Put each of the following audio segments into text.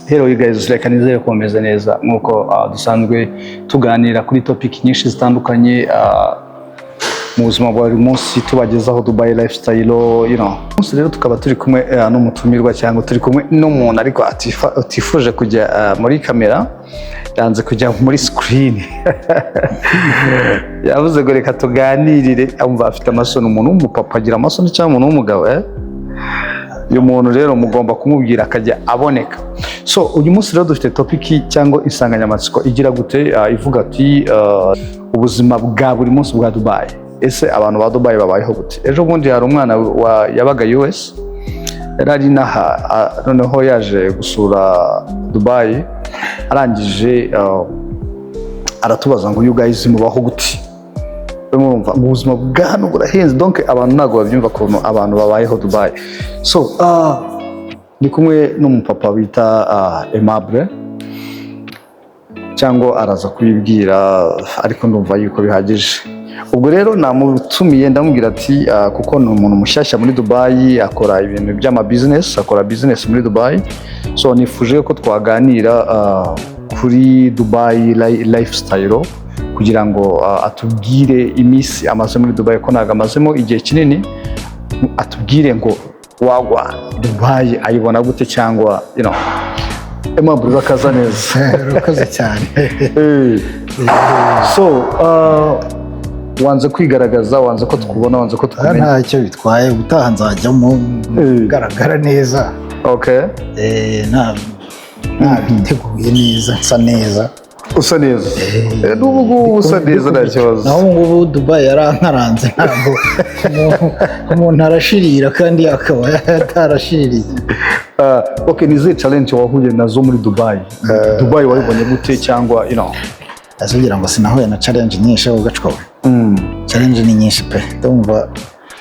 Hello you guys, reka nizere ko mumeze neza nkuko dusanzwe tuganira kuri topic nyinshi zitandukanye mu buzima bwa buri munsi tubagezaho Dubai lifestyle, Umunsi rero tukaba turi kumwe n'umutumirwa cyangwa turi kumwe n'umuntu ariko atifuje kujya muri kamera, yanze kujya muri screen. Yavuze ngo reka tuganirire, amva afite amasoni, umuntu w'umupapa agira amasoni cyangwa umuntu w'umugabo uyu muntu rero mugomba kumubwira akajya aboneka. So uyu munsi rero dufite topiki cyangwa insanganyamatsiko igira gute, ivuga ati ubuzima bwa buri munsi bwa Dubai. Ese abantu ba Dubai babayeho gute? Ejo bundi hari umwana yabaga US, yarari naha noneho yaje gusura Dubai, arangije aratubaza ngo you guys mubaho gute? Murumva ubuzima bwa hano burahenze, donc abantu ntago babyumva ko abantu babayeho Dubai. So ni kumwe n'umupapa bita Aimable, cyangwa araza kubibwira ariko ndumva yuko bihagije. Ubwo rero namutumiye ndamubwira ati kuko ni umuntu mushyashya muri Dubai, akora ibintu by'ama business, akora business muri Dubai. So nifuje ko twaganira kuri Dubai lifestyle kugira ngo atubwire iminsi amaze muri Dubai, ko ntago amazemo igihe kinini. Atubwire ngo wagwa Dubai ayibona gute, cyangwa Aimable urakaza neza. Urakoze cyane. So wanze kwigaragaza, wanze ko tukubona, wanze ko tukumenya. Ntacyo bitwaye, ubutaha nzajyamo garagara neza. Okay. Nabiteguye neza, nsa neza. Usa neza. N'ubu usa neza nta kibazo. Naho ngubu Dubai yarankaranze, ntabwo umuntu arashirira kandi akaba atarashiriye. Okay, nize challenge wahuye nazo muri Dubai. Dubai wayibonye gute, cyangwa azugira ngo sinahuye na challenge nyinshi ahubwo gacwa. Challenge ni nyinshi pe. Ndumva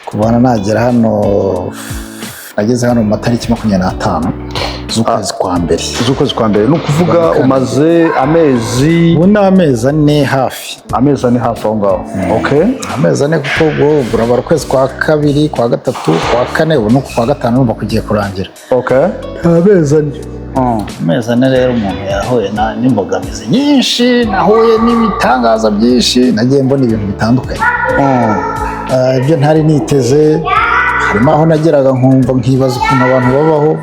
kubana nagera hano, nageze hano mu matariki 25 z'ukwezi kwa mbere. Z'ukwezi kwa mbere, no kuvuga umaze amezi amezi ane hafi. Amezi ane hafi aho ngaho. Okay. Amezi ane kuko burabara ukwezi kwa kabiri, kwa gatatu, kwa kane, ubu no kwa gatanu numva kugiye kurangira. Okay. Amezi ane. Amezi ane rero umuntu yahuye n'imbogamizi nyinshi, nahuye n'ibitangaza byinshi, nagiye mbona ibintu bitandukanye. Ibyo ntari niteze, harimo aho nageraga nkumva nkibaza ukuntu abantu babaho.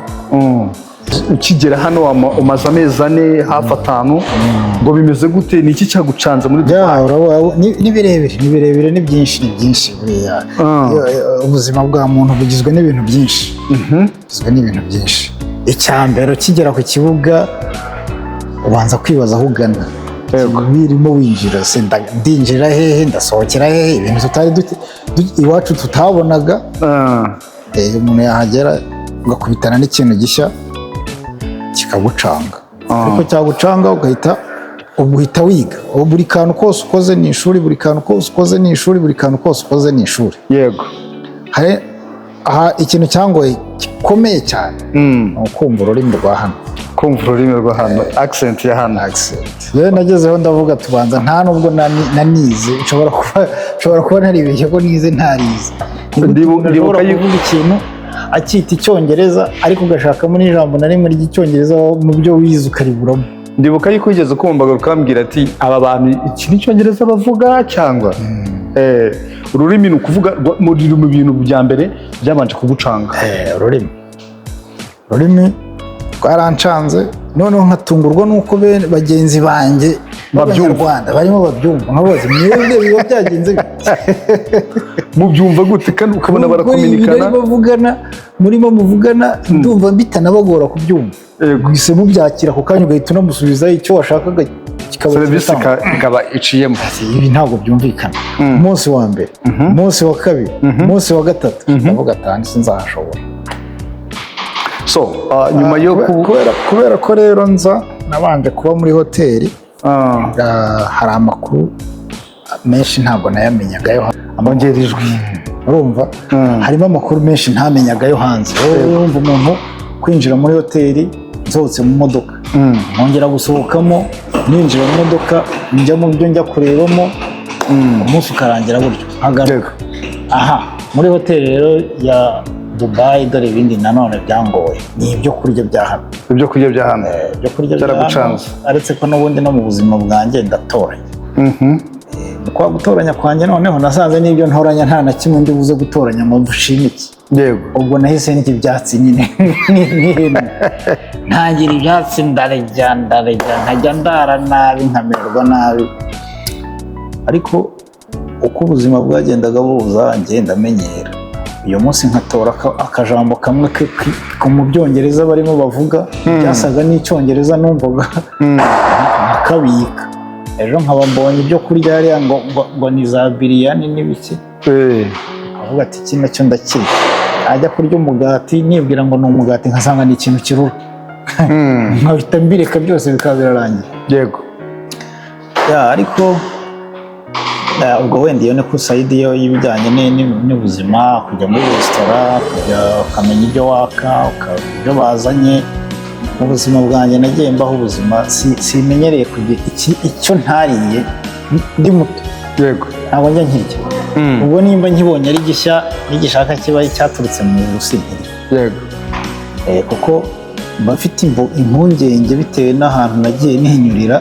Ukigera hano umaze amezi ane hafi atanu, ngo bimeze gute? Ni iki cyagucanze muri Dubai? Ni birebire, ni byinshi buriya. Ubuzima bwa muntu bugizwe n'ibintu byinshi. Bugizwe n'ibintu byinshi. Icyambere ukigera ku kibuga ubanza kwibaza aho ugana. Birimo winjira, ndinjira hehe, ndasohokera hehe, ibintu tutari iwacu tutabonaga. Umuntu yahagera ugakubitana n'ikintu gishya kikagucanga. Ariko cyagucanga ugahita wiga. Buri kantu kose ukoze ni ishuri, buri kantu kose ukoze ni ishuri, buri kantu kose ukoze ni ishuri. Yego. Aha ikintu cyangoye gikomeye cyane ni ukumva ururimi rwa hano. Kumva ururimi rwa hano, accent ya hano. Yewe nagezeho ndavuga tubanza nta nubwo nanize, nshobora kuba naribeshye ko nize ntarize. Ndibuka kuvuga ikintu akita icyongereza ariko ugashakamo n'ijambo na rimwe ry'icyongereza mu byo wize ukariburamo. Ndibuka yuko ugeze kumva ukambwira ati aba bantu iki ni icyongereza bavuga, cyangwa ururimi ni ukuvuga mu bintu bya mbere byabanje kugucanga. Ururimi rwarancanze, noneho nkatungurwa nuko bagenzi banjye b'Abanyarwanda barimo babyumva. Nkabaza mwebwe biba byagenze mubyumva gute kandi ukabona barakominikana, murimo muvugana, ndumva bitanabagora kubyumva. Gusa mubyakira ku kanya ugahita unamusubiza icyo washakaga, serivisi ikaba iciyemo. Ibi ntabwo byumvikana. Umunsi wa mbere, umunsi wa kabiri, umunsi wa gatatu, ndavuga atandi sinzahashobora. So nyuma yo kubera ko rero nabanje kuba muri hoteli, hari amakuru menshi ntabwo nayamenyagayo. Amongerijwe, urumva harimo amakuru menshi ntamenyagayo hanze. Urumva umuntu kwinjira muri hoteli, nsohotse mu modoka, nkongera gusohokamo, ninjira mu modoka, njya mu byo njya kurebamo, umunsi ukarangira gutyo nkagaruka. Muri hoteli rero ya Dubai dore ibindi nanone byangoye ni ibyo kurya bya hano. Ibyo kurya bya hano Ibyo kurya bya hano byaragucanze. aretse ko n'ubundi no mu buzima bwanjye ndatoranya. Kwa gutoranya kwanjye noneho nasanze n'ibyo ntoranya nta na kimwe ndi buze gutoranya mu bushiniki. Yego. Ubwo nahise n'iki byatsi nyine ntangira ibyatsi ndarejya nkajya ndara nabi nkamererwa nabi, ariko uko ubuzima bwagendaga buza ngenda menyera. Uyu munsi nkatora akajambo kamwe mu byongereza barimo bavuga byasaga n'icyongereza numvaga nkakabika. Ejo nkaba mbonye ibyo kurya hariya ngo ni za biriyani n'ibiki, avuga ati iki nacyo ndakira. Ajya kurya umugati nibwira ngo ni umugati nkasanga ni ikintu kirura, nkahita mbireka byose bikaba birarangiye. Yego. Ariko ubwo wenda iyo ni ku sayidi y'ibijyanye n'ubuzima, kujya muri resitora, kujya ukamenya ibyo waka, ibyo bazanye. Mu buzima bwanjye nagiye mbaho ubuzima simenyereye kugira icyo ntariye ndi muto. Yego. Ntabwo njya nkirya. Ubwo nimba nkibonye ari gishya n'igishaka kiba cyaturutse mu rusingiri. Yego. Kuko mba mfite impungenge bitewe n'ahantu nagiye nihinyurira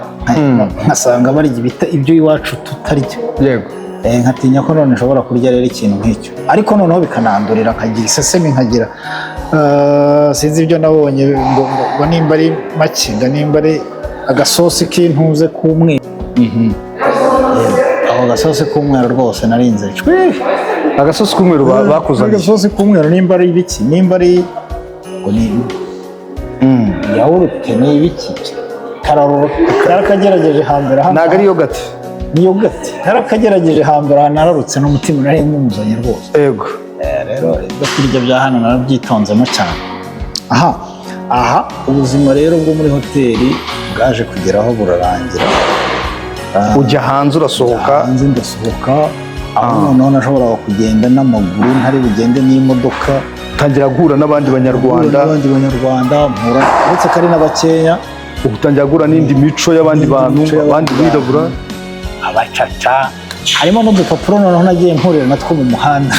nkasanga barya ibyo iwacu tutarya. Yego. Nkatinya ko none nshobora kurya rero ikintu nk'icyo, ariko noneho bikanandurira nkagira isesemi, nkagira sinzi ibyo nabonye ngo nimba ari makinga, nimba ari agasosi k'intuze k'umweru. Ako gasosi k'umweru rwose narinze agasosi k'umweru bakuzaniye. Agasosi k'umweru nimba ari ibiki, nimba ari yawurute ni ibiki, karakagerageje hambere. Ntabwo ari yogati. Ni yogati. Karakagerageje hambere nararutse n'umutima nari nkumuzanye rwose. Yego. Rero ibyo kurya bya hano narabyitonzemo cyane. Aha ubuzima rero bwo muri hoteli bwaje kugeraho burarangira. Ujya hanze urasohoka. Hanze ndasohoka, aho noneho nashoboraga kugenda n'amaguru ntari bugende n'imodoka. Utangira guhura n'abandi banyarwanda. Mpura uretse ko ari na bakeya. Utangira guhura n'indi mico y'abandi bantu, abandi birabura, abacaca. Harimo n'udupapuro noneho nagiye mpurira natwo mu muhanda.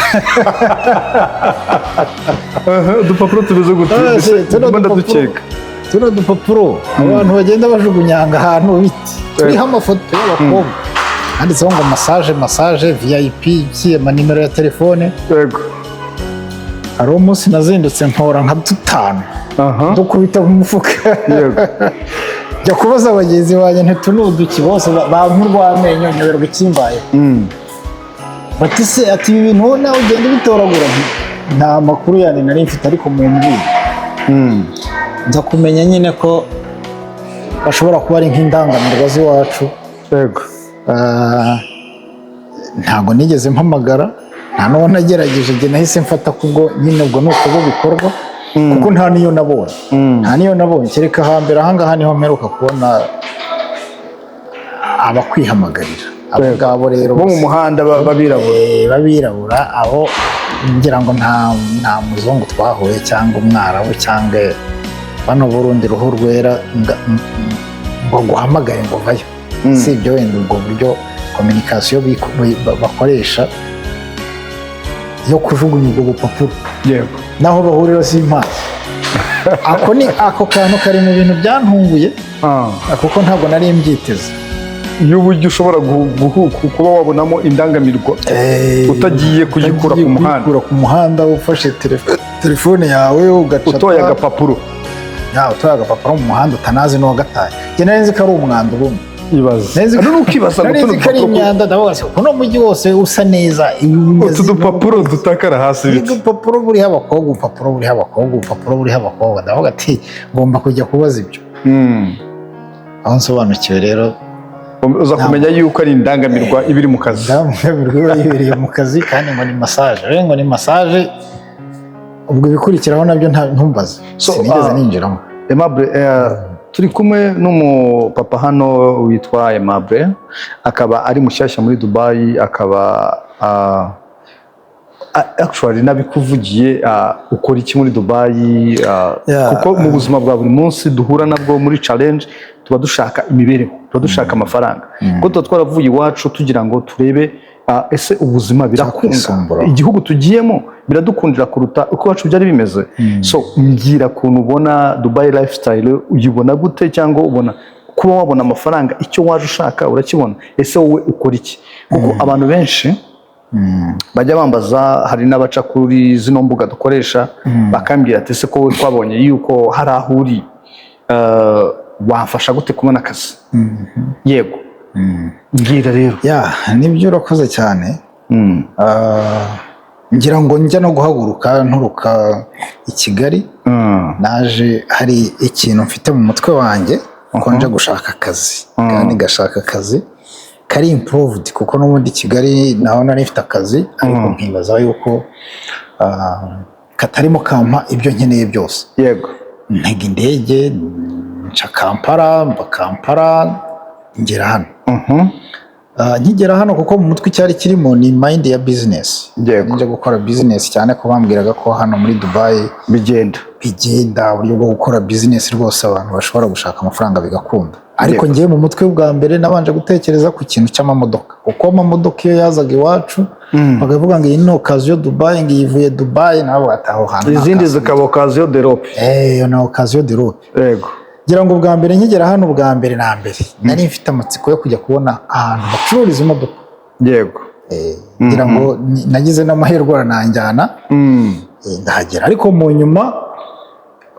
Udupapuro tumeze gute? Ndadukeka. Tuno dupapuro abantu bagenda bajugunyanga ahantu biti. Turiho amafoto y'abakobwa handitseho ngo massage VIP, amanimero ya telefone. Yego. Hari umunsi nazindutse nkora nka 5 dukubita mu mufuka. Yego. Jya kubaza abagenzi banjye ntitunuduki bose bankurwamenyo nyoberwa ikimbaye. Bati se ati ibi bintu nawe ugenda ubitoragura. Nta makuru yani nari mfite ariko mu mbiri. Nza kumenya nyine ko bashobora kuba ari nk'indangamirwa z'iwacu. Yego. Ntabwo nigeze mpamagara, nta n'uwo nagerageje, njye nahise mfata kubwo nyine ubwo nuko bikorwa. Kuko nta niyo nabonye kereka hambere ahangaha niho mperuka kubona abakwihamagarira. Abo ngabo rero bo mu muhanda babirabura abo ngira ngo nta muzungu twahuye cyangwa umwarabu cyangwa bano Burundi ruhu rwera ngo guhamagare ngo vayo. Si ibyo wenda ubwo buryo communication bakoresha yo kujugunya ubwo bupapuro. Yego. Naho bahurira simpasi. Ako kantu kari mu bintu byantunguye kuko ntabwo nari mbyiteze. Y'uburyo ushobora kuba wabonamo indangamirwa utagiye kuyikura ku muhanda, ufashe telefone yawe ugacata utoye agapapuro. Utoye agapapuro mu muhanda utanazi n'uwagataye. Njye nari nzi ko ari umwanda ubumwe. Nari nzi ko ari imyanda, ndavuga se kuno mujyi wose usa neza. Utu dupapuro dutakara hasi biti. Udupapuro buriho abakobwa, ndavuga ati ngomba kujya kubaza ibyo. Aho nsobanukiwe rero uza kumenya yuko ari indangamirwa ibiri mu kazi. Indangamirwa ibereye mu kazi kandi ngo ni massage. Ubwo bikurikiraho nabyo ntumbaze. Sinigeze ninjiramo. Aimable, turi kumwe n'umupapa hano witwa Aimable, akaba ari mushyashya muri Dubai, akaba actually nabikuvugiye ukora iki muri Dubai, kuko mu buzima bwa buri munsi duhura nabwo muri challenge tuba dushaka imibereho, tuba dushaka amafaranga. Kuko tuba twaravuye iwacu tugira ngo turebe ese ubuzima birakunda, igihugu tugiyemo biradukundira kuruta uko iwacu byari bimeze. So mbwira ukuntu ubona Dubai lifestyle, uyibona gute, cyangwa ubona kuba wabona amafaranga icyo waje ushaka urakibona, ese wowe ukora iki? Kuko abantu benshi bajya bambaza, hari n'abaca kuri zino mbuga dukoresha bakambwira ati ese ko twabonye yuko hari aho uri, wafasha gute kubona akazi? Yego, mbwira rero. Nibyo, urakoze cyane. Ngira ngo njya no guhaguruka nturuka i Kigali, naje hari ikintu mfite mu mutwe wanjye ko nje gushaka akazi, kandi gashaka akazi kari improved, kuko n'ubundi Kigali naho nari mfite akazi, ariko nkibaza yuko katarimo kampa ibyo nkeneye byose. Yego, ntega indege nca Kampala ngera hano. Nkigera hano kuko mu mutwe cyari kirimo ni mind ya business, nje gukora business cyane, ko bambwiraga ko hano muri Dubai bigenda uburyo bwo gukora business rwose abantu bashobora gushaka amafaranga bigakunda. Ariko ngiye mu mutwe bwa mbere nabanje gutekereza ku kintu cy'amamodoka, kuko amamodoka iyo yazaga iwacu bakavuga ngo iyi ni occasion Dubai, ngo ivuye Dubai, nabo bataho hantu izindi zikaba occasion d'Europe. Yo na occasion d'Europe. Yego, ngira ngo bwa mbere nkigera hano, bwa mbere na mbere nari mfite amatsiko yo kujya kubona ahantu bacururiza imodoka. Yego, ngira ngo nagize n'amahirwe arananjyana ndahagera, ariko mu nyuma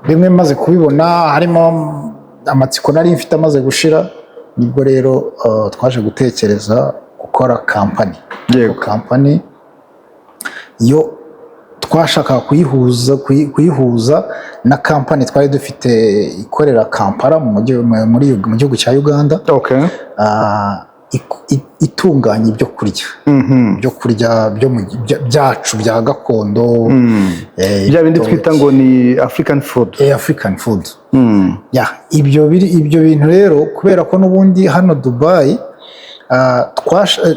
bimwe maze kubibona, harimo amatsiko nari mfite amaze gushira, nibwo rero twaje gutekereza gukora kampani. Yego, kampani yo twashaka kuyihuza na kampani twari dufite ikorera Kampala mu gihugu cya Uganda. Itunganya ibyo kurya byacu bya gakondo, bya bindi twita ngo ni African food. Ibyo bintu rero, kubera ko n'ubundi hano Dubai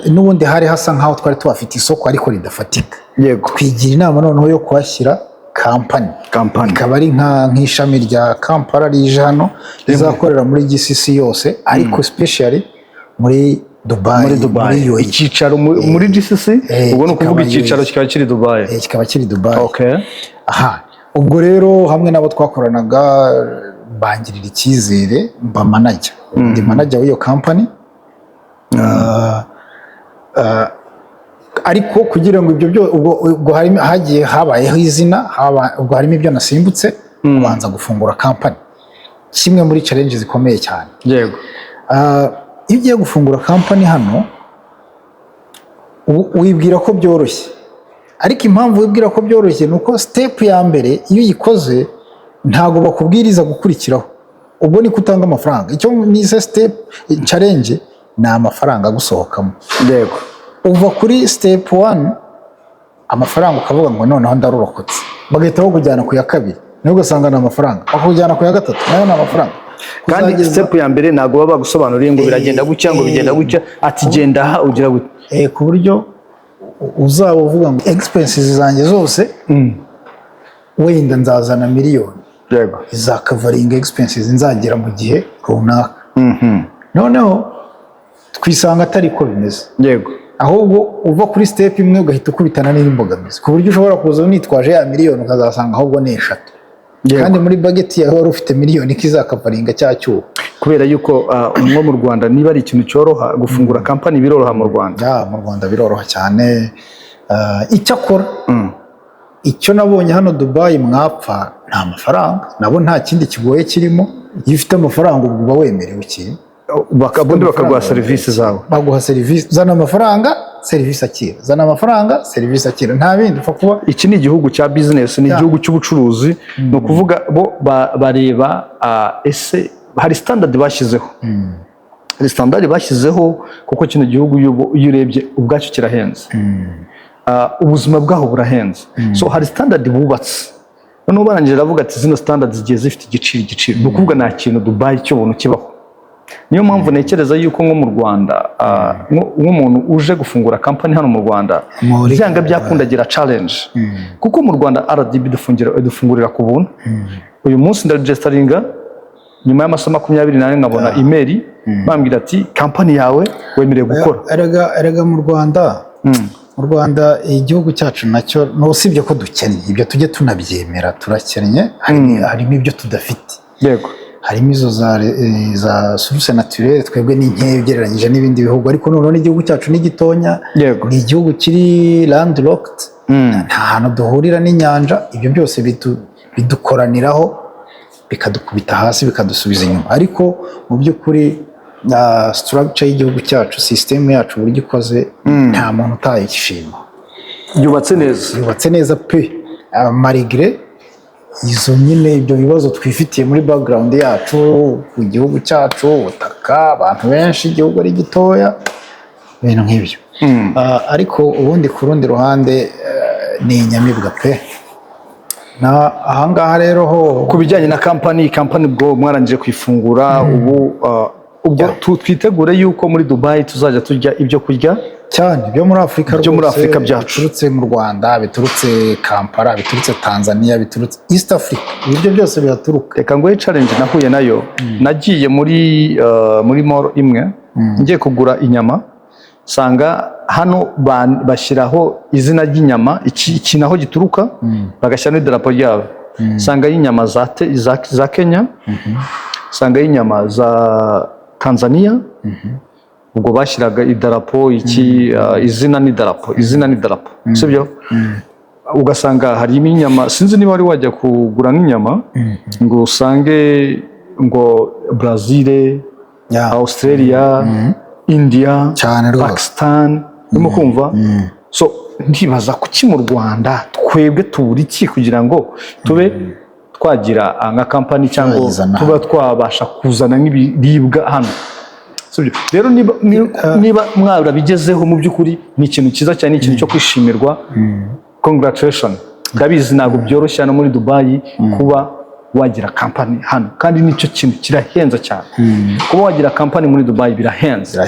n'ubundi hari hasa nkaho twari tubafite isoko ariko ridafatika. Yego, twigira inama noneho yo kuhashyira kampani ikaba ari nk'ishami rya Kampala rije hano, rizakorera muri GCC yose, ariko especially muri Dubai. Icyicaro muri GCC, ubwo ni ukuvuga icyicaro kikaba kiri Dubai. Kikaba kiri Dubai. Ubwo rero hamwe nabo twakoranaga bangirira icyizere, mba manager, ndi manager w'iyo kampani. Ariko kugira ngo ibyo ubwo hagiye habayeho izina, ubwo harimo ibyo nasimbutse kubanza gufungura kampani, kimwe muri challenge zikomeye cyane. Yego, iyo ugiye gufungura kampani hano wibwira ko byoroshye, ariko impamvu wibwira ko byoroshye ni uko step ya mbere iyo uyikoze ntabwo bakubwiriza gukurikiraho, ubwo ni kutanga amafaranga. Icyo ni step challenge, ni amafaranga gusohokamo. Yego, uva kuri step 1 amafaranga ukavuga ngo noneho ndarurokotse, bagahita bakujyana ku ya kabiri, niho ugasanga ni amafaranga, bakujyana ku ya gatatu nayo ni amafaranga. Kandi step ya mbere ntabwo baba bagusobanuriye ngo biragenda gutya, ngo bigenda gutya, ati genda aha ugira gutya, ku buryo uzaba uvuga ngo expenses zanjye zose wenda nzazana miliyoni. Yego, za covering expenses nzagera mu gihe runaka. Noneho twisanga atari ko bimeze. Yego, ahubwo uva kuri step imwe ugahita ukubitana n'imbogamizi, ku buryo ushobora kuza unitwaje ya miliyoni ukazasanga ahubwo ni 3. Kandi muri budget yawe wari ufite miliyoni kizakavaringa cyacyuho, kubera yuko umwe mu Rwanda niba ari ikintu cyoroha gufungura kampani, biroroha mu Rwanda. Mu Rwanda biroroha cyane. Icyakora icyo nabonye hano Dubai mwapfa nta mafaranga, nabo nta kindi kigoye kirimo. Iyo ufite amafaranga ubwo uba wemerewe iki, bakabundi bakaguha serivisi zawe, baguha serivisi, zana amafaranga serivisi akira, zana amafaranga serivisi akira, nta bindi upfa kuba. Iki ni igihugu cya business, ni igihugu cy'ubucuruzi. Ni ukuvuga bo bareba ese hari standard bashyizeho, hari standard bashyizeho, kuko kino gihugu iyo urebye ubwacyo kirahenze, ubuzima bwaho burahenze. So hari standard bubatse, noneho barangije aravuga ati zino standard zigiye zifite igiciro. Ni ukuvuga nta kintu Dubai cy'ubuntu kibaho. Niyo mpamvu ntekereza yuko nko mu Rwanda, nk'umuntu uje gufungura kampani hano mu Rwanda, byanga byakundagira challenge, kuko mu Rwanda RDB dufungurira ku buntu. Uyu munsi ndaregisteringa, nyuma y'amasomo 24 nkabona email bambwira ati kampani yawe wemerewe gukora. Erega mu Rwanda mu Rwanda igihugu cyacu nacyo usibye ko dukennye, ibyo tujye tunabyemera, turakennye, harimo ibyo tudafite. Yego. Harimo izo za source naturelle twebwe ni nke ugereranyije n'ibindi bihugu, ariko noneho n'igihugu cyacu ni gitonya. Yego. Ni igihugu kiri landlocked, nta hantu duhurira n'inyanja. Ibyo byose bidukoraniraho bikadukubita hasi bikadusubiza inyuma, ariko mu by'ukuri structure y'igihugu cyacu, system yacu uburyo ikoze, nta muntu utayishima. Yubatse neza pe, malgré izo nyine ibyo bibazo twifitiye muri background yacu, ku gihugu cyacu, ubutaka, abantu benshi, igihugu ari gitoya, ibintu nk'ibyo. Ariko ubundi ku rundi ruhande ni inyamibwa pe. Ahangaha rero ho ku bijyanye na kampani bwo mwarangije kwifungura, ubwo twitegure yuko muri Dubai tuzajya turya ibyo kurya cyane byo muri Afurika, byo muri Afurika byacu, biturutse mu Rwanda, biturutse Kampala, biturutse Tanzania, biturutse East Africa, ibyo byose biraturuka. Reka ngo challenge nahuye nayo, nagiye muri mall imwe, ngiye kugura inyama, sanga hano bashyiraho izina ry'inyama, iki naho gituruka, bagashyiraho idarapo ryabo, sanga y'inyama za Kenya, sanga y'inyama za Tanzania, ubwo bashyiraga idarapo izina n'idarapo, sibyo? Ugasanga harimo inyama, sinzi niba wari wajya kugura nk'inyama ngo usange ngo Brazil, Australia, India, Pakistan, urimo kumva? So ntibaza kuki mu Rwanda twebwe tubura iki kugira ngo tube twagira nka kampani cyangwa tuba twabasha kuzana nk'ibiribwa hano. Rero niba mwarabigezeho mu by'ukuri ni ikintu cyiza cyane, ni ikintu cyo kwishimirwa. Congratulations. Ndabizi ntabwo byoroshye hano muri Dubai kuba wagira kampani hano, kandi nicyo kintu kirahenze cyane. Kuba wagira kampani muri Dubai birahenze.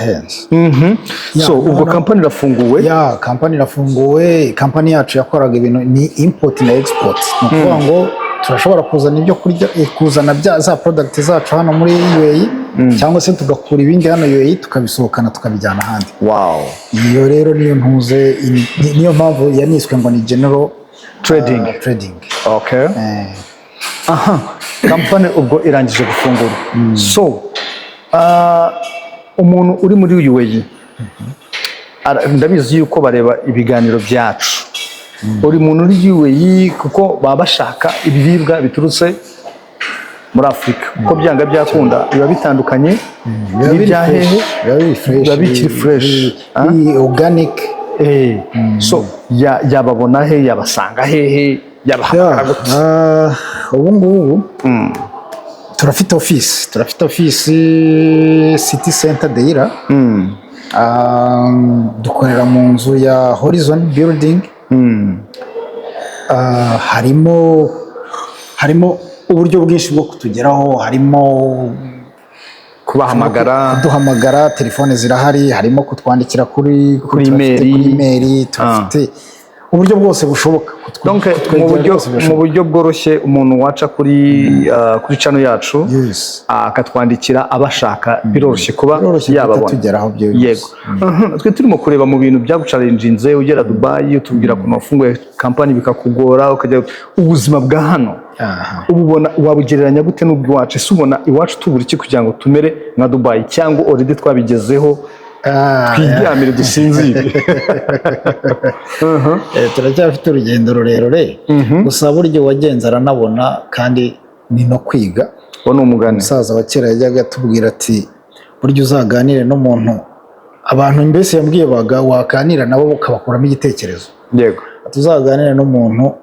So ubwo kampani irafunguwe? Kampani irafunguwe. Kampani yacu yakoraga ibintu ni import na export. Ni ukuvuga ngo turashobora kuzana ibyo kurya, kuzana za product zacu hano muri UAE, cyangwa se tugakura ibindi hano UAE tukabisohokana tukabijyana ahandi. Wow. Iyo rero niyo niyo mpamvu yaniswe ngo ni general trading. Okay. Kampani ubwo irangije gufungura. So umuntu uri muri UAE, ndabizi yuko bareba ibiganiro byacu. Uri muntu uri UAE kuko baba bashaka ibiribwa biturutse muri Afurika, uko byanga byakunda biba bitandukanye, biba bikiri fresh, organic. So yababona he, yabasanga hehe, yabahamagara gute? Ubu ngubu turafite office City Center Deira, dukorera mu nzu ya Horizon Building. Harimo uburyo bwinshi bwo kutugeraho, harimo kuduhamagara, telefone zirahari, harimo kutwandikira kuri email, turafite uburyo bwose bushoboka. Mu buryo bworoshye umuntu waca kuri channel yacu akatwandikira abashaka, biroroshye kuba yababona. Yego. Twe turimo kureba mu bintu byagucalenjinze ugera Dubai, utubwira ku mafungo kampani bikakugora, ukajya ubuzima bwa hano. Ububona wabugereranya gute n'ubwacu? Ese ubona iwacu tubura iki kugira ngo tumere nka Dubai, cyangwa already twabigezeho twiryamire dusinzire? Turacyafite urugendo rurerure, gusa buryo wagenze aranabona, kandi ni no kwiga. Ni umugani umusaza wa kera yajyaga atubwira ati buryo uzaganire n'umuntu, abantu mbese yambwiye waganira nabo ukabakuramo igitekerezo. Yego. Tuzaganire n'umuntu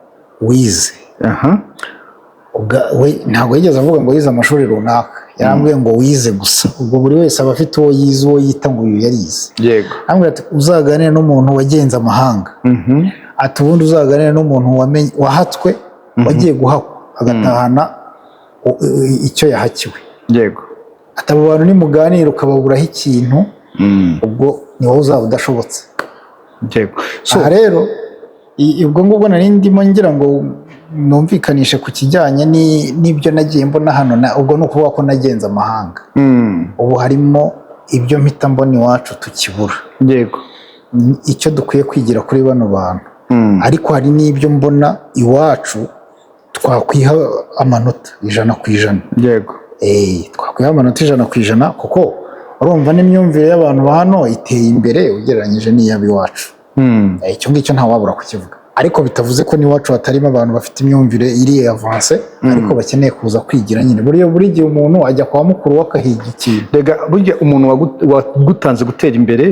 wize. Ntabwo yigeze avuga ngo yize amashuri runaka, yarambwiye ngo wize gusa. Ubwo buri wese aba afite uwo yize, uwo yita ngo uyu yarize. Yego. Arambwira ati uzaganire n'umuntu wagenze amahanga. Ati ubundi uzaganire n'umuntu wahatswe, wagiye guhakwa agatahana icyo yahakiwe. Yego. Ati abo bantu nimuganira ukababuraho ikintu, ubwo ni wowe uzaba udashobotse. Yego. Aha rero ubwo ngubwo nari ndimo ngira ngo numvikanishe ku kijyanye n'ibyo nagiye mbona hano, ubwo ni ukuvuga ko nagenze amahanga. Ubu harimo ibyo mpita mbona iwacu tukibura. Yego. icyo dukwiye kwigira kuri bano bantu. Ariko hari n'ibyo mbona iwacu twakwiha amanota 100%. Yego. Twakwiha amanota 100% kuko urumva n'imyumvire y'abantu ba hano iteye imbere ugereranyije n'iy'abiwacu. Icyo ngicyo nta wabura kukivuga, ariko bitavuze ko n'iwacu hatarimo abantu bafite imyumvire iri avance, ariko bakeneye kuza kwigira nyine. Buri gihe umuntu ajya kwa mukuru wakahiga ikintu. Rega burya umuntu wagutanze gutera imbere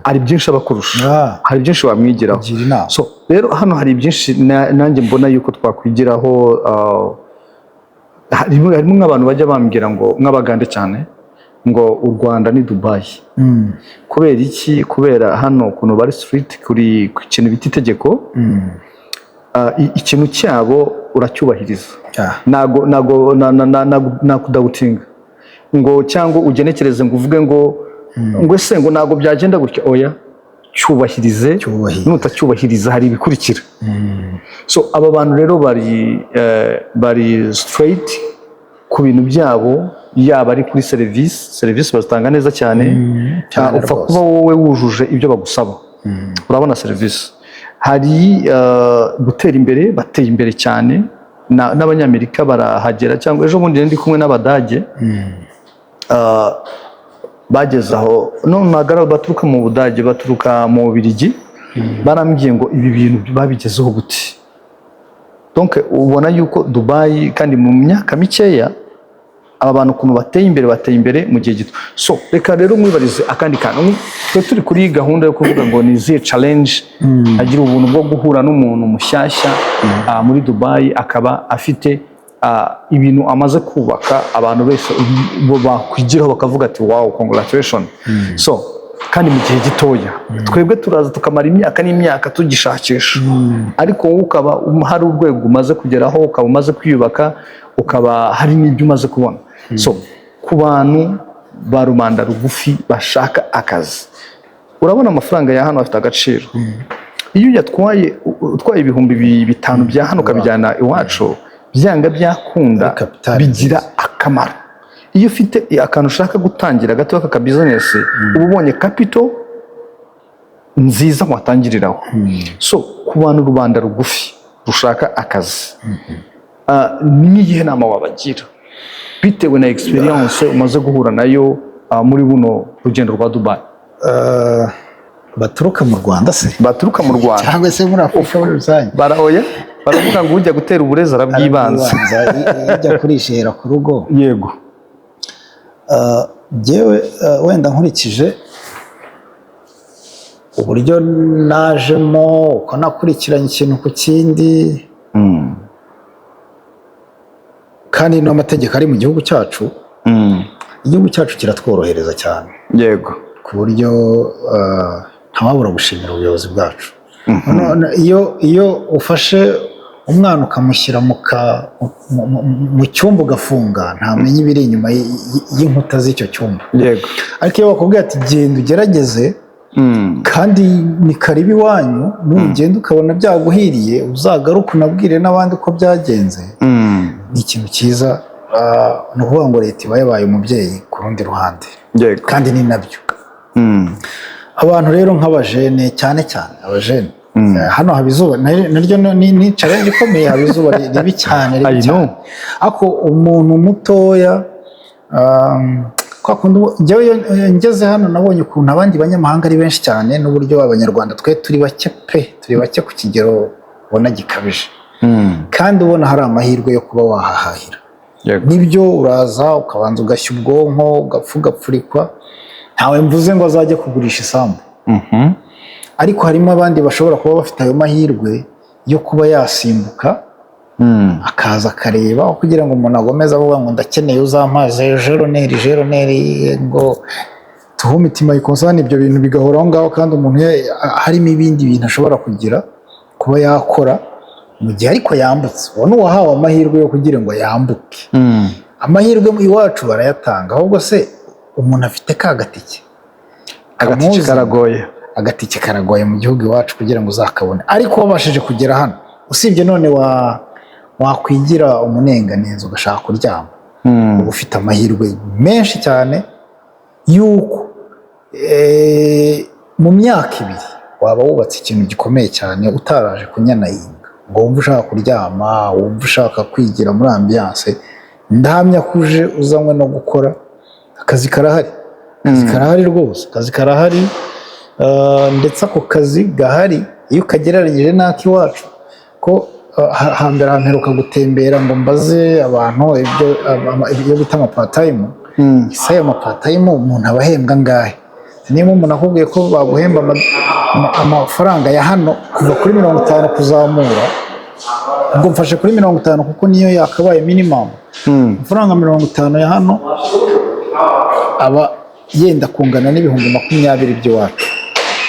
ari byinshi abakurusha, hari byinshi wamwigiraho. So rero hano hari byinshi nanjye mbona yuko twakwigiraho. Harimo nk'abantu bajya bambwira ngo nk'abagande cyane ngo u Rwanda ni Dubai. Kubera iki? Kubera hano kuno bari street kuri ikintu bita itegeko, ikintu cyabo uracyubahiriza, nago nakudawutinga ngo cyangwa ugenekereze ngo uvuge ngo ese ngo nago byagenda gutya. Oya, cyubahirize, nutacyubahiriza hari ibikurikira. So aba bantu rero bari straight ku bintu byabo, yaba ari kuri serivisi bazitanga neza cyane. Upfa kuba wowe wujuje ibyo bagusaba, urabona serivisi. Hari gutera imbere, bateye imbere cyane. N'abanyamerika barahagera, cyangwa ejo bundi ndi kumwe n'Abadage bageze aho, nagara baturuka mu Budage, baturuka mu Bubiligi, barambwiye ngo ibi bintu babigezeho gute. Donc ubona yuko Dubai kandi mu myaka mikeya aba bantu ukuntu bateye imbere mu gihe gito. So reka rero mwibarize akandi kantu. Turi kuri gahunda yo kuvuga ngo ni izihe challenge agira ubuntu bwo guhura n'umuntu mushyashya muri Dubai, akaba afite ibintu amaze kubaka, abantu bese bakwigiraho bakavuga ati wow, congratulations. So kandi mu gihe gitoya twebwe turaza tukamara imyaka n'imyaka tugishakisha, ariko wowe ukaba hari urwego umaze kugeraho, ukaba umaze kwiyubaka, ukaba hari n'ibyo umaze kubona. So ku bantu ba rubanda rugufi bashaka akazi, urabona amafaranga ya hano afite agaciro. Iyo utwaye ibihumbi 5 bya hano ukabijyana iwacu, byanga byakunda bigira akamaro. Iyo ufite akantu ushaka gutangira gato ka business, uba ubonye capital nziza watangiriraho. So ku bantu rubanda rugufi rushaka akazi, ni iyihe nama wabagira bitewe na experience umaze guhura nayo muri buno rugendo rwa Dubai? Baturuka mu Rwanda se? Baturuka mu Rwanda cyangwa se muri Afurika muri rusange? Baravuga ngo ujya gutera uburezi arabwibanza, ijya kurishera ku rugo. Yego. Jewe wenda nkurikije uburyo najemo, uko nakurikiranye ikintu ku kindi, kandi n'amategeko ari mu gihugu cyacu, igihugu cyacu kiratworohereza cyane. Yego. Ku buryo ntawabura gushimira ubuyobozi bwacu. Iyo ufashe umwana ukamushyira mu cyumba ugafunga, ntamenye ibiri inyuma y'inkuta z'icyo cyumba. Yego. Ariko iyo bakubwiye ati genda ugerageze, kandi ni karibu iwanyu, nugenda ukabona byaguhiriye uzagaruka unabwire n'abandi uko byagenze, ni ikintu cyiza. Ni ukuvuga ngo leta iba yabaye umubyeyi ku rundi ruhande. Yego. Kandi ni nabyo. Abantu rero nk'abajene, cyane abajene, hano haba izuba naryo ni challenge ikomeye, haba izuba ribi cyane. Ako umuntu mutoya, ngeze hano nabonye ukuntu abandi banyamahanga ari benshi cyane, n'uburyo abanyarwanda turi bake ku kigero ubona gikabije, kandi ubona hari amahirwe yo kuba wahahahira. Nibyo uraza ukabanza ugashya ubwonko, ugapfurikwa, ntawe mvuze ngo azajye kugurisha isambu. Ariko harimo abandi bashobora kuba bafite ayo mahirwe yo kuba yasimbuka akaza akareba, kugira ngo umuntu agomeze avuga ngo ndakeneye uzampaze jeroneri ngo tuhe imitima yikonsana. Ibyo bintu bigahoraho ngaho, kandi umuntu harimo ibindi bintu ashobora kuba yakora mu gihe ariko yambutse. Ubona uwahawe amahirwe yo kugira ngo yambuke. Amahirwe iwacu barayatanga, ahubwo se umuntu afite ka gatike, agatike karagoye mu gihugu iwacu kugira ngo uzakabone. Ariko wabashije kugera hano, usibye none wakwigira umunenganenzi ugashaka kuryama, uba ufite amahirwe menshi cyane yuko mu myaka 2 waba wubatse ikintu gikomeye cyane utaraje kunyanayinga ngo wumve ushaka kuryama, wumve ushaka kwigira muri ambiance. Ndahamya ko uje uzanywe no gukora. Akazi karahari, akazi karahari rwose, akazi karahari. Ndetse ako kazi gahari iyo ukagereranyije n'ak'iwacu ko hambere hamperuka gutembera ngo mbaze abantu ibyo bita amapatayimu. Isa ya mapatayimu umuntu aba ahembwa angahe? Niba umuntu akubwiye ko baguhemba amafaranga ya hano kuva kuri 50 kuzamura, ubwo mfashe kuri 50 kuko niyo yakabaye minimum. Amafaranga 50 ya hano aba yenda kungana n'ibihumbi 20 by'iwacu.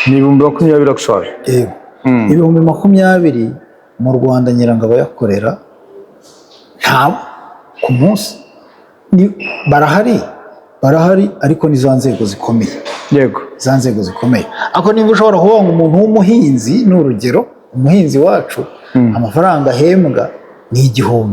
Ni ibihumbi 20 akushaje. Yego. Ibihumbi 20 mu Rwanda nyirangabo yakorera nta ku munsi. Barahari ariko ni za nzego zikomeye. Yego, za nzego zikomeye. Ako niba ushobora kuvuga ngo umuntu w'umuhinzi, n'urugero umuhinzi wacu amafaranga ahembwa ni 1000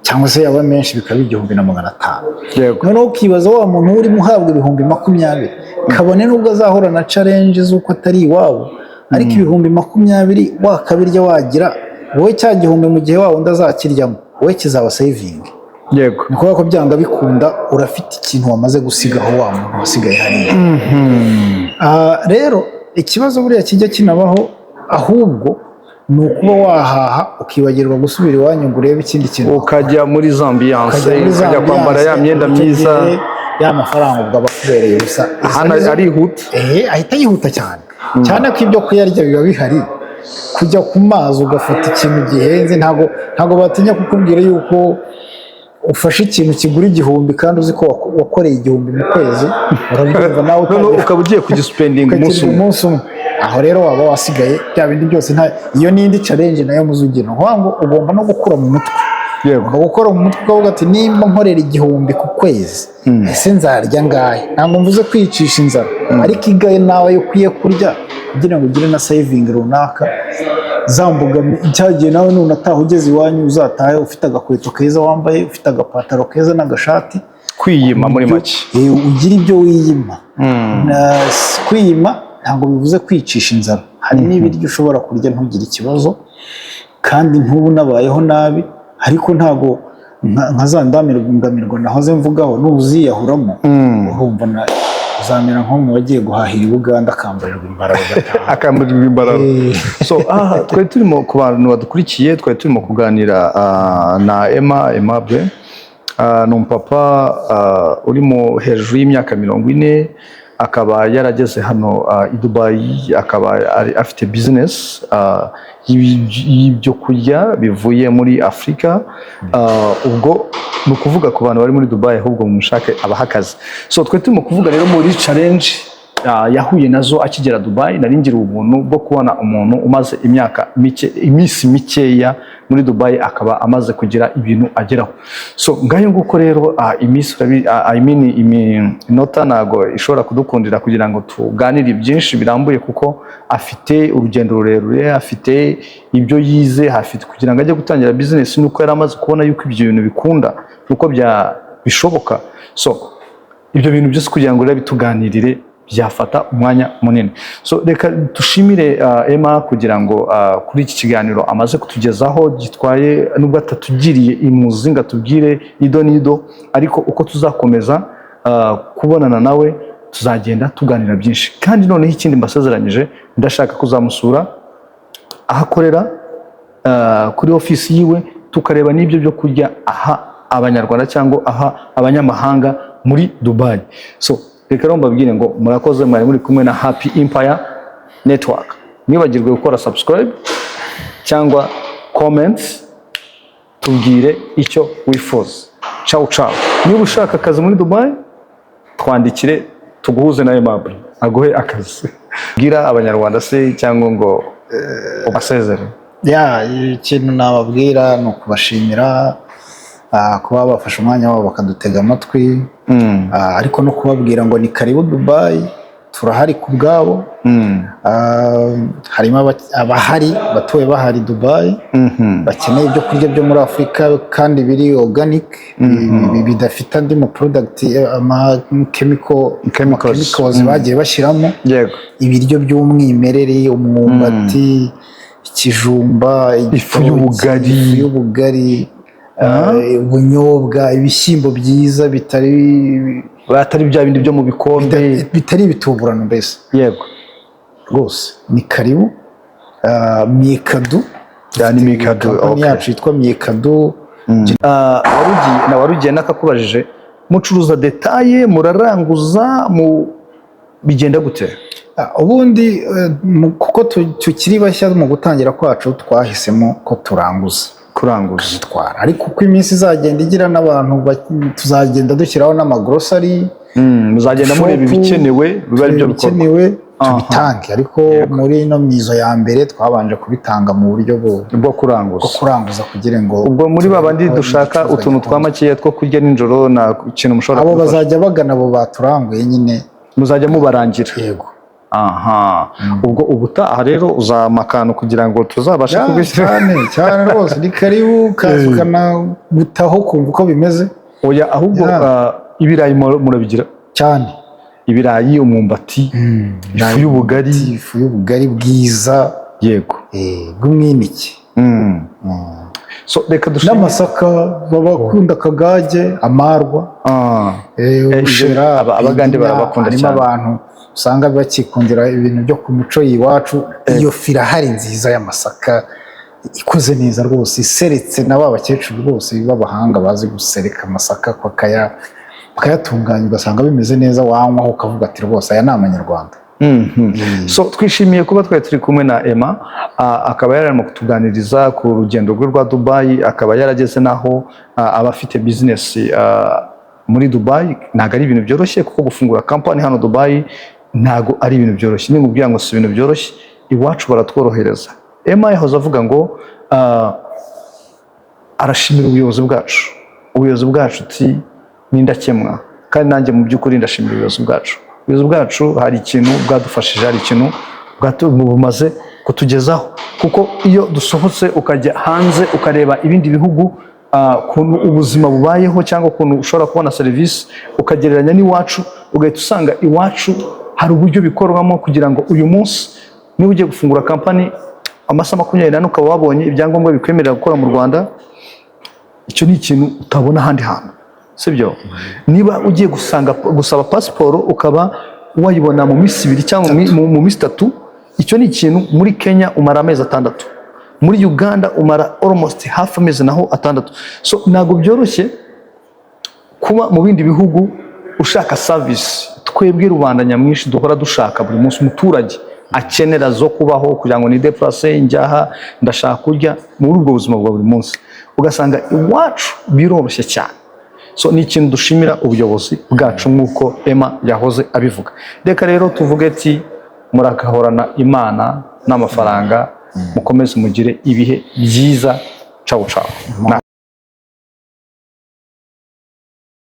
cyangwa se yaba menshi bikaba 1500. yego. Noneho ukibaza wa muntu urimo uhabwa ibihumbi 20, kabone nubwo azahura na challenge z'uko atari iwabo, ariko ibihumbi 20 wakabirya wagira wowe cya gihumbi mu gihe wawe ndazakiryamo wowe kizaba saving. Yego, ni kuvuga ko byanga bikunda urafite ikintu wamaze gusigaho wa muntu wasigaye hariya. Rero ikibazo buriya kijya kinabaho, ahubwo ni ukuba wahaha ukibagirwa gusubira iwanyu ngo urebe ikindi kintu, ukajya muri zambiyanse, ukajya kwambara ya myenda myiza, ya mafaranga ubwo abakubereye gusa. hano arihuta, ahita yihuta cyane cyane ko ibyo kuyarya biba bihari. Kujya ku mazi ugafata ikintu gihenze, ntago batinya kukubwira yuko ufashe ikintu kigura 1000 kandi uzi ko wakoreye 1000 mu kwezi, urabyumva nawe ukaba ugiye kugispendinga umunsi umwe. Aho rero waba wasigaye bya bindi byose. Iyo n'indi challenge nayo muzugino ngo ugomba no gukura mu mutwe. Yego, gukora mu mutwe ukavuga ati nimba nkorera 1000 ku kwezi ese nzarya ngahe? Ntabwo mvuze kwicisha inzara, ariko igaye nawe yo kwiye kurya kugira ngo ugire na saving runaka. Zambuga cyagiye nawe nunataha ugeze iwanyu uzatahe ufite agakweto keza wambaye, ufite agapataro keza n'agashati. Kwiyima muri make, ugira ibyo wiyima. Kwiyima ntabwo bivuze kwicisha inzara. Hari n'ibiryo ushobora kurya ntugire ikibazo kandi ntubu nabayeho nabi, ariko ntago nkazandamirwa nahoze mvugaho n'uziyahuramo urumva uzamera nko mu bagiye guhahira i Buganda akambarirwa imbaraga. So twari turimo ku bantu badukurikiye, twari turimo kuganira na Aimable. Ni umupapa urimo hejuru y'imyaka 40, akaba yarageze hano i Dubai, akaba afite business y'ibyo kurya bivuye muri Afrika. Ubwo ni ukuvuga ku bantu bari muri Dubai ahubwo mushake abaha akazi. So twe turimo kuvuga rero muri challenge yahuye nazo akigera Dubai. Nari ngira ubuntu bwo kubona umuntu umaze iminsi mikeya muri Dubai akaba amaze kugira ibintu ageraho. So ngayo nguko rero iminsi inota nago ishobora kudukundira kugira ngo tuganire byinshi birambuye, kuko afite urugendo rurerure, afite ibyo yize, afite kugira ngo ajye gutangira business, nuko yari amaze kubona yuko ibyo bintu bikunda, nuko bishoboka. So ibyo bintu byose kugira ngo rero bituganirire byafata umwanya munini. So reka dushimire Emma kugira ngo kuri iki kiganiro amaze kutugezaho gitwaye, nubwo atatugiriye imuzinga tubwire ido nido, ariko uko tuzakomeza kubonana nawe tuzagenda tuganira byinshi. Kandi noneho ikindi mbasezeranyije, ndashaka kuzamusura ahakorera kuri ofisi yiwe, tukareba n'ibyo byo kurya aha abanyarwanda cyangwa aha abanyamahanga muri Dubai. So reka rero mbabwire ngo murakoze, mwari muri kumwe na Happy Empire Network. Mwibagirwe gukora subscribe cyangwa comment, tubwire icyo wifuza. Ciao ciao. Niba ushaka akazi muri Dubai, twandikire tuguhuze na Aimable aguhe akazi. Bwira abanyarwanda se cyangwa ngo ubasezere. Ikintu nababwira ni ukubashimira kuba bafashe umwanya wabo bakadutega amatwi, ariko no kubabwira ngo ni karibu Dubai, turahari ku bwabo. Harimo abahari batuye bahari Dubai bakeneye ibyo kurya byo muri Afurika kandi biri organic, bidafite andi ma product ama chemicals bagiye bashyiramo. Ibiryo by'umwimerere, umwumbati, ikijumba, ifu y'ubugari, ubunyobwa, ibishyimbo byiza bitari bya bindi byo mu bikombe, bitari ibituburano mbese. Yego rwose ni karibu. Miekadu, yani Miekadu, kampani yacu yitwa Miekadu. Warugiye nakakubajije, mucuruza detaye, muraranguza, bigenda gute? Ubundi kuko tukiri bashya mu gutangira kwacu twahisemo ko turanguza twara, ariko uko iminsi izagenda igira n'abantu tuzagenda dushyiraho n'amagrosari, muzagenda mureba ibikenewe, biba ari byo bikenewe tubitange. Ariko muri ino mizo ya mbere twabanje kubitanga mu buryo bwo kuranguza kugira ngo ubwo muri babandi dushaka utuntu twa makeya two kurya nijoro na kintu mushobora abo bazajya bagana abo baturanguye nyine muzajya mubarangira. Yego. Ubwo ubutaha rero uzamakana kugira ngo tuzabashe kubishyira cyane rwose. Ni karibu kaza ukanagutaho kumva uko bimeze. Oya, ahubwo ibirayi murabigira cyane, ibirayi, umwumbati, ifu y'ubugari bwiza. Yego. Bw'umwiniki. So reka dushime n'amasaka, babakunda akagage, amarwa, ubushera, abagande barabakunda cyane. Harimo abantu usanga bakikundira ibintu byo ku muco y'iwacu. Iyo firahari nziza y'amasaka ikoze neza rwose, iseretse na ba bakecuru rwose b'abahanga bazi gusereka amasaka bakayatunganya, ugasanga bimeze neza, wanywaho ukavuga ati rwose aya ni amanyarwanda. So twishimiye kuba twari turi kumwe na Emma, akaba yararimo kutuganiriza ku rugendo rwe rwa Dubai, akaba yarageze naho abafite business muri Dubai. Ntabwo ari ibintu byoroshye, kuko gufungura company hano Dubai ntabwo ari ibintu byoroshye. Nimubwira ngo si ibintu byoroshye, iwacu baratworohereza. Emma yahoze avuga ngo arashimira ubuyobozi bwacu uti n'indakemwa, kandi nanjye mu by'ukuri ndashimira ubuyobozi bwacu. Hari ikintu bwadufashije, hari ikintu bumaze kutugezaho, kuko iyo dusohotse ukajya hanze ukareba ibindi bihugu ukuntu ubuzima bubayeho, cyangwa ukuntu ushobora kubona serivisi ukagereranya n'iwacu, ugahita usanga iwacu hari uburyo bikorwamo kugira ngo uyu munsi niba ugiye gufungura kampani amasaha 24 ukaba wabonye ibyangombwa bikwemerera gukora mu Rwanda. Icyo ni ikintu utabona ahandi hantu, sibyo? Niba ugiye gusaba pasiporo ukaba wayibona mu minsi 2 cyangwa mu minsi 3, icyo ni ikintu muri Kenya umara amezi 6, muri Uganda umara almost half amezi naho 6. So ntabwo byoroshye kuba mu bindi bihugu ushaka service. Twebwe rubanda nyamwinshi duhora dushaka buri munsi, umuturage akenera zo kubaho kugira ngo ni deplace njyaha ndashaka kurya muri ubwo buzima bwa buri munsi, ugasanga iwacu biroroshye cyane. So ni ikintu dushimira ubuyobozi bwacu nk'uko Emma yahoze abivuga. Reka rero tuvuge ati murakahorana Imana n'amafaranga, mukomeze mugire ibihe byiza. Ciao ciao.